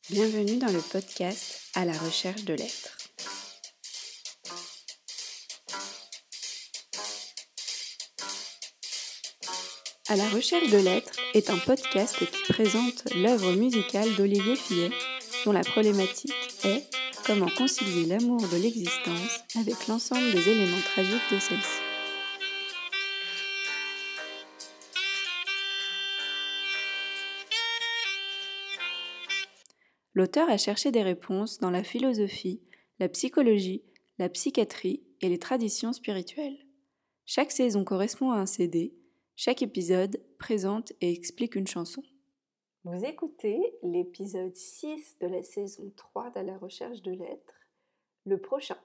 Bienvenue dans le podcast À la recherche de l'être. À la recherche de l'être est un podcast qui présente l'œuvre musicale d'Olivier Fillet, dont la problématique est comment concilier l'amour de l'existence avec l'ensemble des éléments tragiques de celle-ci. L'auteur a cherché des réponses dans la philosophie, la psychologie, la psychiatrie et les traditions spirituelles. Chaque saison correspond à un CD, chaque épisode présente et explique une chanson. Vous écoutez l'épisode 6 de la saison 3 d'À la recherche de l'être, le prochain.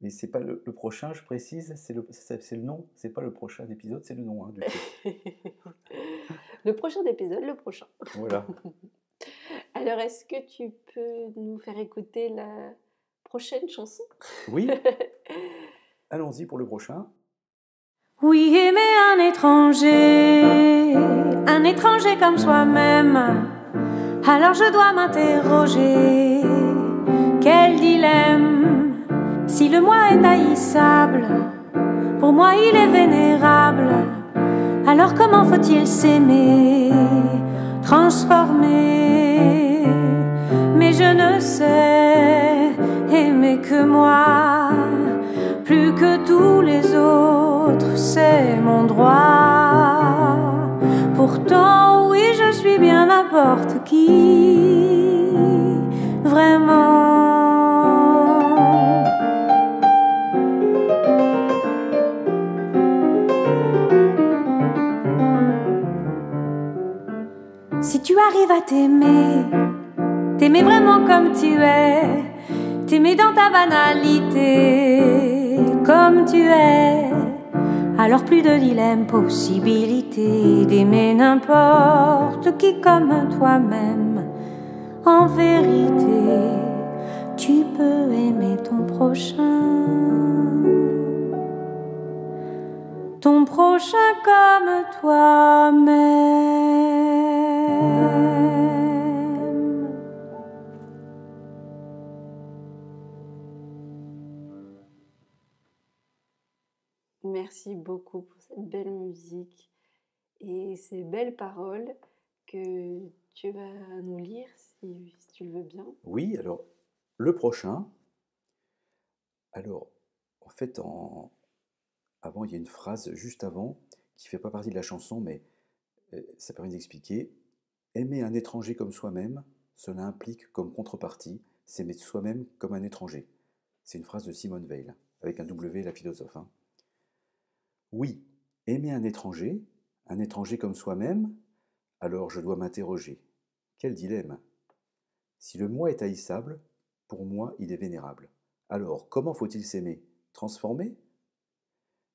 Mais c'est pas le prochain, je précise, c'est le nom, c'est pas le prochain épisode, c'est le nom du coup. Le prochain épisode, le prochain. Voilà. Alors, est-ce que tu peux nous faire écouter la prochaine chanson ? Oui. Allons-y pour le prochain. Oui, aimer un étranger comme soi-même. Alors je dois m'interroger, quel dilemme. Si le moi est haïssable, pour moi il est vénérable. Alors comment faut-il s'aimer, transformer? Mais je ne sais aimer que moi, plus que tous les autres, c'est mon droit. Pourtant, oui, je suis bien n'importe qui, vraiment. Si tu arrives à t'aimer vraiment comme tu es, t'aimer dans ta banalité, comme tu es, alors plus de dilemme, possibilité d'aimer n'importe qui comme toi-même. En vérité, tu peux aimer ton prochain comme toi-même. Merci beaucoup pour cette belle musique et ces belles paroles que tu vas nous lire si tu le veux bien. Oui, alors, le prochain. Alors, en fait, avant, il y a une phrase juste avant qui ne fait pas partie de la chanson, mais ça permet d'expliquer. Aimer un étranger comme soi-même, cela implique comme contrepartie s'aimer soi-même comme un étranger. C'est une phrase de Simone Weil, avec un W, la philosophe. Oui, aimer un étranger comme soi-même, alors je dois m'interroger. Quel dilemme! Si le moi est haïssable, pour moi il est vénérable. Alors comment faut-il s'aimer? Transformer?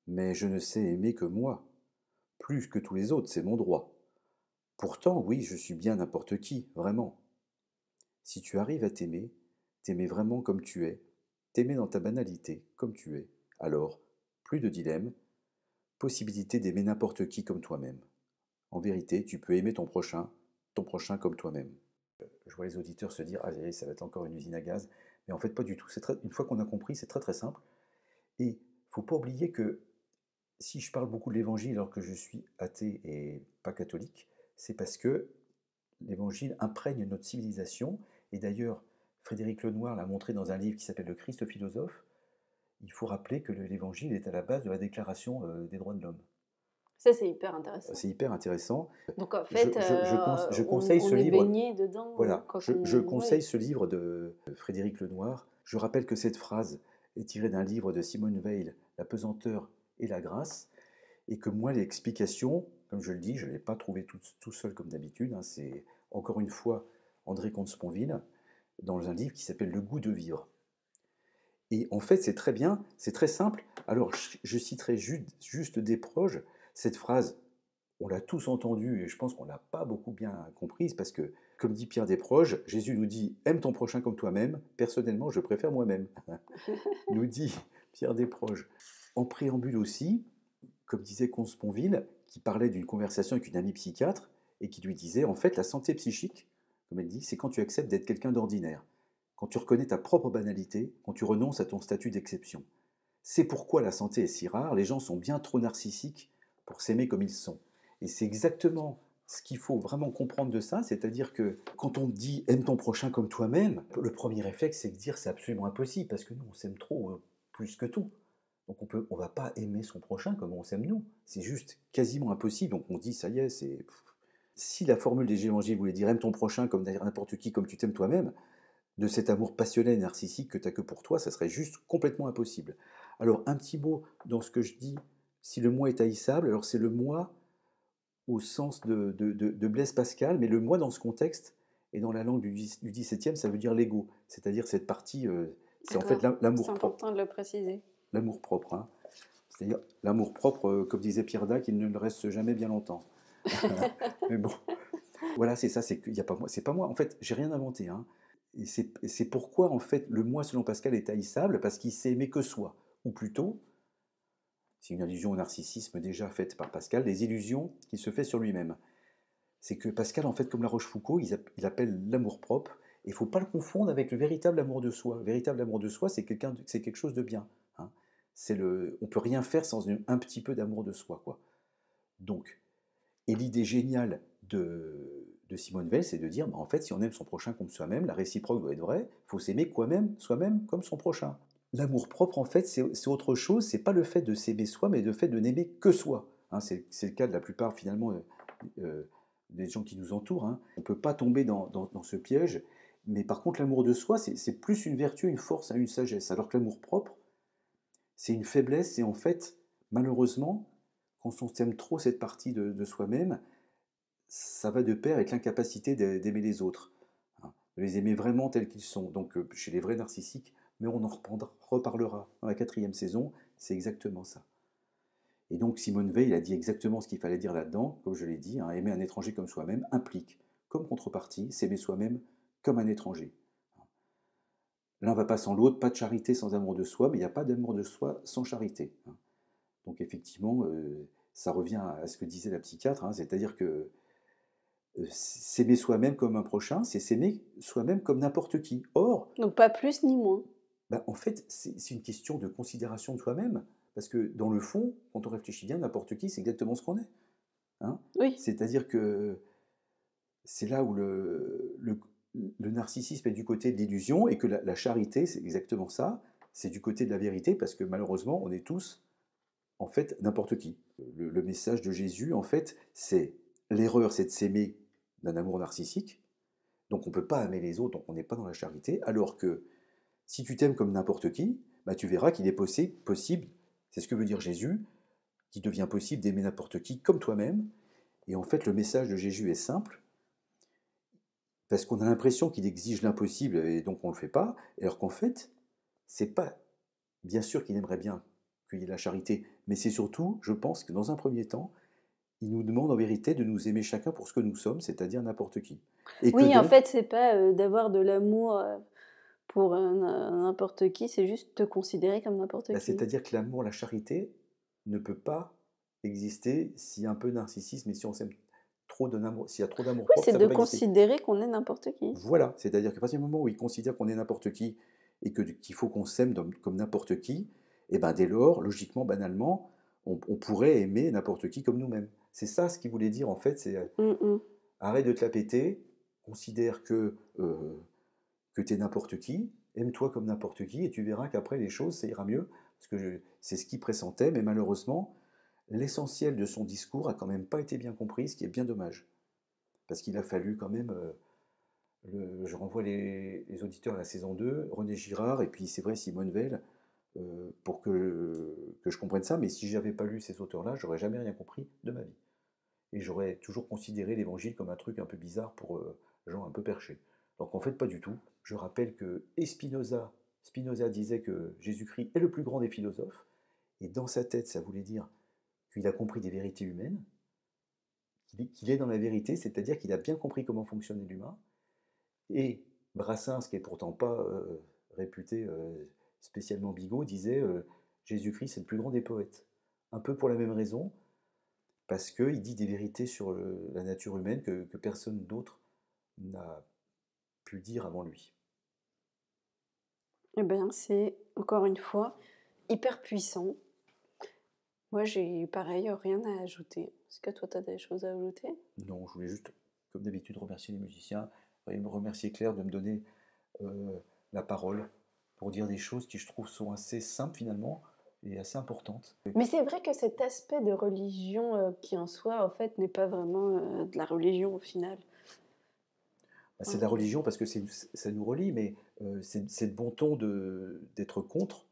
Mais je ne sais aimer que moi. Plus que tous les autres, c'est mon droit. Pourtant, oui, je suis bien n'importe qui, vraiment. Si tu arrives à t'aimer vraiment comme tu es, t'aimer dans ta banalité, comme tu es, alors, plus de dilemme, possibilité d'aimer n'importe qui comme toi-même. En vérité, tu peux aimer ton prochain comme toi-même. Je vois les auditeurs se dire « Ah, ça va être encore une usine à gaz », mais en fait pas du tout. Une fois qu'on a compris, c'est très très simple. Et il ne faut pas oublier que si je parle beaucoup de l'Évangile alors que je suis athée et pas catholique, c'est parce que l'Évangile imprègne notre civilisation. Et d'ailleurs, Frédéric Lenoir l'a montré dans un livre qui s'appelle « Le Christ philosophe ». Il faut rappeler que l'Évangile est à la base de la Déclaration des droits de l'homme. Ça, c'est hyper intéressant. C'est hyper intéressant. Donc, en fait, je conseille ce livre. On est baigné dedans. Voilà, je conseille ce livre de Frédéric Lenoir. Je rappelle que cette phrase est tirée d'un livre de Simone Weil, La pesanteur et la grâce, et que moi, l'explication, comme je le dis, je ne l'ai pas trouvée tout seul comme d'habitude. C'est encore une fois André Comte-Sponville, dans un livre qui s'appelle Le goût de vivre. Et en fait, c'est très bien, c'est très simple. Alors, je citerai juste Desproges. Cette phrase, on l'a tous entendue et je pense qu'on ne l'a pas beaucoup bien comprise parce que, comme dit Pierre Desproges, Jésus nous dit « Aime ton prochain comme toi-même, personnellement, je préfère moi-même », nous dit Pierre Desproges. En préambule aussi, comme disait Comte-Sponville, qui parlait d'une conversation avec une amie psychiatre et qui lui disait « En fait, la santé psychique, comme elle dit, c'est quand tu acceptes d'être quelqu'un d'ordinaire, quand tu reconnais ta propre banalité, quand tu renonces à ton statut d'exception. C'est pourquoi la santé est si rare, les gens sont bien trop narcissiques pour s'aimer comme ils sont. Et c'est exactement ce qu'il faut vraiment comprendre de ça, c'est-à-dire que quand on dit aime ton prochain comme toi-même, le premier réflexe c'est de dire c'est absolument impossible parce que nous on s'aime trop plus que tout. Donc on va pas aimer son prochain comme on s'aime nous. C'est juste quasiment impossible. Donc on dit ça y est, c'est si la formule des Évangiles voulait dire aime ton prochain comme n'importe qui, comme tu t'aimes toi-même, de cet amour passionné et narcissique que tu n'as que pour toi, ça serait juste complètement impossible. Alors un petit mot dans ce que je dis, si le moi est haïssable, alors c'est le moi au sens de Blaise Pascal, mais le moi dans ce contexte et dans la langue du XVIIe, ça veut dire l'ego, c'est-à-dire cette partie, c'est en fait l'amour propre. C'est important de le préciser. L'amour propre, hein. C'est-à-dire l'amour propre, comme disait Pierre Dac, il ne le reste jamais bien longtemps. Mais bon, voilà, c'est ça, c'est qu'il y a pas moi, c'est pas moi. En fait, j'ai rien inventé, hein. Et c'est pourquoi en fait le moi selon Pascal est haïssable, parce qu'il sait aimer que soi, ou plutôt, c'est une allusion au narcissisme déjà faite par Pascal, les illusions qu'il se fait sur lui-même. C'est que Pascal, en fait, comme La Rochefoucauld, il appelle l'amour-propre, et il ne faut pas le confondre avec le véritable amour de soi. Le véritable amour de soi, c'est quelque chose de bien, hein. On ne peut rien faire sans un petit peu d'amour de soi, quoi. Donc, et l'idée géniale de Simone Veil, c'est de dire, en fait, si on aime son prochain comme soi-même, la réciproque doit être vraie, il faut s'aimer soi-même comme son prochain. L'amour-propre, en fait, c'est autre chose, c'est pas le fait de s'aimer soi, mais le fait de n'aimer que soi. Hein, c'est le cas de la plupart, finalement, des gens qui nous entourent. Hein. On ne peut pas tomber dans ce piège, mais par contre, l'amour de soi, c'est plus une vertu, une force, une sagesse, alors que l'amour-propre, c'est une faiblesse, et en fait, malheureusement, quand on s'aime trop cette partie de soi-même, ça va de pair avec l'incapacité d'aimer les autres, hein, de les aimer vraiment tels qu'ils sont. Donc chez les vrais narcissiques, mais on en reparlera dans la 4e saison, c'est exactement ça. Et donc Simone Veil a dit exactement ce qu'il fallait dire là-dedans, comme je l'ai dit, hein, aimer un étranger comme soi-même implique, comme contrepartie, s'aimer soi-même comme un étranger. L'un va pas sans l'autre, pas de charité sans amour de soi, mais il n'y a pas d'amour de soi sans charité. Hein. Donc effectivement, ça revient à ce que disait la psychiatre, hein, c'est-à-dire que s'aimer soi-même comme un prochain, c'est s'aimer soi-même comme n'importe qui. Or, donc pas plus ni moins. Ben, en fait, c'est une question de considération de soi-même, parce que dans le fond, quand on réfléchit bien, n'importe qui, c'est exactement ce qu'on est. Hein, oui. C'est-à-dire que c'est là où le narcissisme est du côté de l'illusion, et que la charité, c'est exactement ça, c'est du côté de la vérité, parce que malheureusement, on est tous, en fait, n'importe qui. Le message de Jésus, en fait, c'est l'erreur, c'est de s'aimer d'un amour narcissique, donc on ne peut pas aimer les autres, donc on n'est pas dans la charité, alors que si tu t'aimes comme n'importe qui, bah tu verras qu'il est possible, c'est ce que veut dire Jésus, qu'il devient possible d'aimer n'importe qui comme toi-même. Et en fait, le message de Jésus est simple, parce qu'on a l'impression qu'il exige l'impossible et donc on ne le fait pas, alors qu'en fait, c'est pas, bien sûr qu'il aimerait bien qu'il y ait la charité, mais c'est surtout, je pense que dans un premier temps, il nous demande en vérité de nous aimer chacun pour ce que nous sommes, c'est-à-dire n'importe qui. Et oui, donc, en fait, c'est pas d'avoir de l'amour pour n'importe qui, c'est juste te considérer comme n'importe qui. C'est-à-dire que l'amour, la charité, ne peut pas exister s'il y a un peu de narcissisme et si on s'aime trop d'amour, s'il y a trop d'amour propre, c'est de considérer qu'on est n'importe qui. Voilà, c'est-à-dire qu'à partir du moment où il considère qu'on est n'importe qui et qu'il faut qu'on s'aime comme n'importe qui, et ben dès lors, logiquement, banalement, on pourrait aimer n'importe qui comme nous-mêmes. C'est ça ce qu'il voulait dire en fait, c'est arrête de te la péter, considère que tu es n'importe qui, aime-toi comme n'importe qui, et tu verras qu'après les choses, ça ira mieux, parce que c'est ce qu'il pressentait, mais malheureusement, l'essentiel de son discours a quand même pas été bien compris, ce qui est bien dommage. Parce qu'il a fallu quand même, je renvoie les auditeurs à la saison 2, René Girard, et puis c'est vrai Simone Veil, pour que je comprenne ça, mais si j'avais pas lu ces auteurs-là, j'aurais jamais rien compris de ma vie. Et j'aurais toujours considéré l'évangile comme un truc un peu bizarre pour gens un peu perchés. Donc en fait, pas du tout. Je rappelle que Spinoza disait que Jésus-Christ est le plus grand des philosophes, et dans sa tête, ça voulait dire qu'il a compris des vérités humaines, qu'il est dans la vérité, c'est-à-dire qu'il a bien compris comment fonctionnait l'humain. Et Brassens, qui est pourtant pas réputé spécialement bigot, disait Jésus-Christ c'est le plus grand des poètes. Un peu pour la même raison, parce qu'il dit des vérités sur la nature humaine que personne d'autre n'a pu le dire avant lui. Eh bien, c'est, encore une fois, hyper puissant. Moi, j'ai pareil, rien à ajouter. Est-ce que toi, tu as des choses à ajouter? Non, je voulais juste, comme d'habitude, remercier les musiciens et me remercier Claire de me donner la parole pour dire des choses qui, je trouve, sont assez simples finalement et assez importantes. Mais c'est vrai que cet aspect de religion qui en soi, en fait, n'est pas vraiment de la religion au final. C'est de la religion parce que ça nous relie, mais c'est de bon ton d'être contre.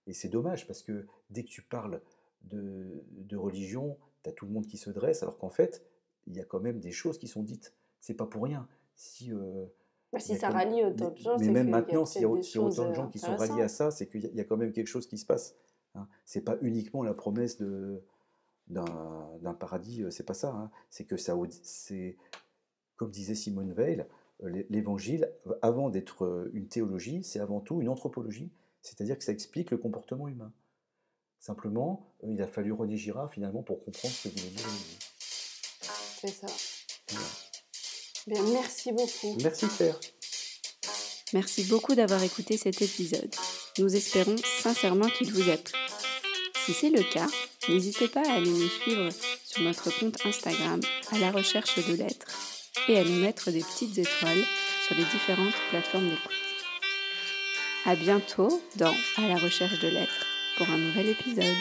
Et c'est dommage parce que dès que tu parles de religion, tu as tout le monde qui se dresse, alors qu'en fait, il y a quand même des choses qui sont dites. C'est pas pour rien. Si si ça rallie autant de gens, mais c'est même qu'il y a maintenant, s'il y a peut-être des autant de choses gens qui sont ralliés à ça, c'est qu'il y a quand même quelque chose qui se passe. Hein. C'est pas uniquement la promesse d'un paradis, c'est pas ça. Hein. C'est que ça, c'est comme disait Simone Weil, l'évangile, avant d'être une théologie, c'est avant tout une anthropologie, c'est-à-dire que ça explique le comportement humain. Simplement, il a fallu René Girard finalement pour comprendre ce que voulait dire Jésus. C'est ça. Bien, merci beaucoup. Merci Claire. Merci beaucoup d'avoir écouté cet épisode. Nous espérons sincèrement qu'il vous a plu. Si c'est le cas, n'hésitez pas à aller nous suivre sur notre compte Instagram à la recherche de lettres et à nous mettre des petites étoiles sur les différentes plateformes d'écoute. À bientôt dans À la recherche de lettres pour un nouvel épisode.